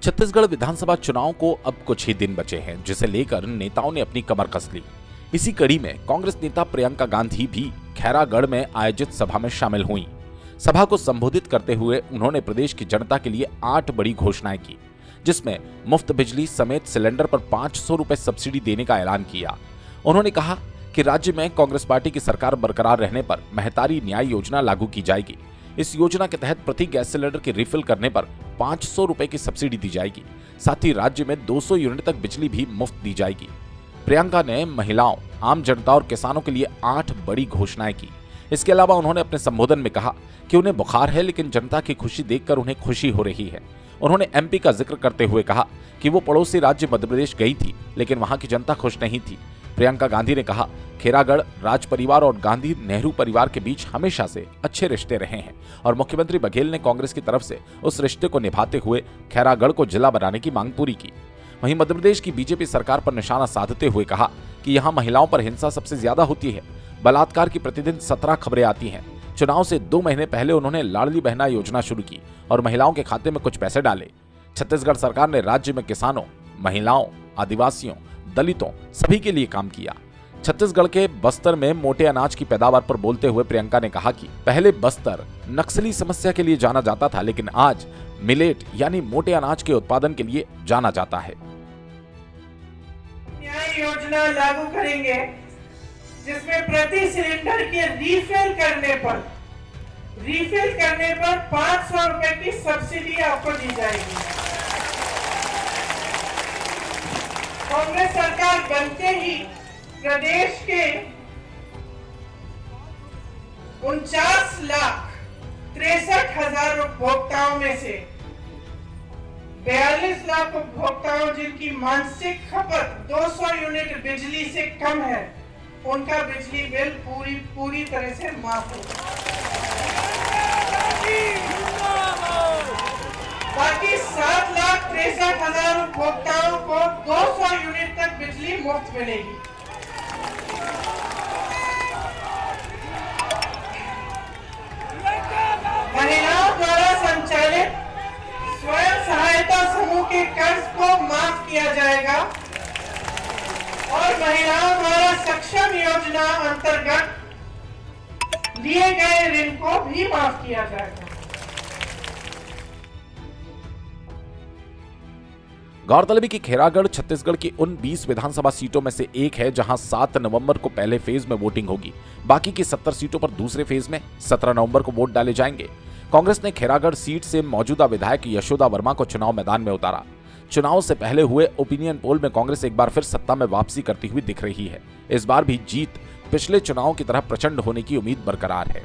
छत्तीसगढ़ विधानसभा चुनाव को अब कुछ ही दिन बचे हैं, जिसे लेकर नेताओं ने अपनी कमर कस ली। इसी कड़ी में कांग्रेस नेता प्रियंका गांधी भी खैरागढ़ में आयोजित सभा में शामिल हुई। सभा को संबोधित करते हुए उन्होंने प्रदेश की जनता के लिए 8 बड़ी घोषणाएं की, जिसमें मुफ्त बिजली समेत सिलेंडर पर 500 रुपए सब्सिडी देने का ऐलान किया। उन्होंने कहा कि राज्य में कांग्रेस पार्टी की सरकार बरकरार रहने पर महतारी न्याय योजना लागू की जाएगी। इस योजना के तहत प्रति गैस सिलेंडर की रिफिल करने पर 500 रुपए की सब्सिडी दी जाएगी। साथ ही राज्य में 200 यूनिट तक बिजली भी मुफ्त दी जाएगी। प्रियंका ने महिलाओं, आम जनता और किसानों के लिए 8 बड़ी घोषणाएं की। इसके अलावा उन्होंने अपने संबोधन में कहा कि उन्हें बुखार है, लेकिन जनता की खुशी देखकर उन्हें खुशी हो रही है। उन्होंने एमपी का जिक्र करते हुए कहा कि वो पड़ोसी राज्य मध्य प्रदेश गई थी, लेकिन वहां की जनता खुश नहीं थी। प्रियंका गांधी ने कहा, खैरागढ़ राज परिवार और गांधी नेहरू परिवार के बीच हमेशा से अच्छे रिश्ते रहे हैं और मुख्यमंत्री बघेल ने कांग्रेस की तरफ से उस रिश्ते को निभाते हुए खैरागढ़ को जिला बनाने की मांग पूरी की। वहीं मध्य प्रदेश की बीजेपी सरकार पर निशाना साधते हुए कहा कि यहां महिलाओं पर हिंसा सबसे ज्यादा होती है। बलात्कार की प्रतिदिन 17 खबरें आती हैं। चुनाव से 2 महीने पहले उन्होंने लाडली बहना योजना शुरू की और महिलाओं के खाते में कुछ पैसे डाले। छत्तीसगढ़ सरकार ने राज्य में किसानों, महिलाओं, आदिवासियों, दलितों सभी के लिए काम किया। छत्तीसगढ़ के बस्तर में मोटे अनाज की पैदावार पर बोलते हुए प्रियंका ने कहा कि पहले बस्तर नक्सली समस्या के लिए जाना जाता था, लेकिन आज मिलेट यानी मोटे अनाज के उत्पादन के लिए जाना जाता है। न्याय योजना लागू करेंगे, जिसमें प्रति सिलेंडर के रिफिल करने पर 500 रुपए की सब्सिडी आपको दी जाएगी। कांग्रेस सरकार बनते ही प्रदेश के 49,63,000 उपभोक्ताओं में से 42 लाख उपभोक्ताओं जिनकी मासिक खपत 200 यूनिट बिजली से कम है, उनका बिजली बिल पूरी तरह से माफ होगा। बाकी 7,63,000 उपभोक्ताओं को 200 यूनिट तक बिजली मुफ्त मिलेगी। महिलाओं द्वारा संचालित स्वयं सहायता समूह के कर्ज को माफ किया जाएगा और महिलाओं द्वारा सक्षम योजना अंतर्गत लिए गए ऋण को भी माफ किया जाएगा। गौरतलब है कि खैरागढ़ छत्तीसगढ़ की उन 20 विधानसभा सीटों में से एक है, जहां 7 नवंबर को पहले फेज में वोटिंग होगी। बाकी की 70 सीटों पर दूसरे फेज में 17 नवंबर को वोट डाले जाएंगे। कांग्रेस ने खैरागढ़ सीट से मौजूदा विधायक यशोदा वर्मा को चुनाव मैदान में उतारा। चुनाव से पहले हुए ओपिनियन पोल में कांग्रेस एक बार फिर सत्ता में वापसी करती हुई दिख रही है। इस बार भी जीत पिछले चुनाव की तरह प्रचंड होने की उम्मीद बरकरार है।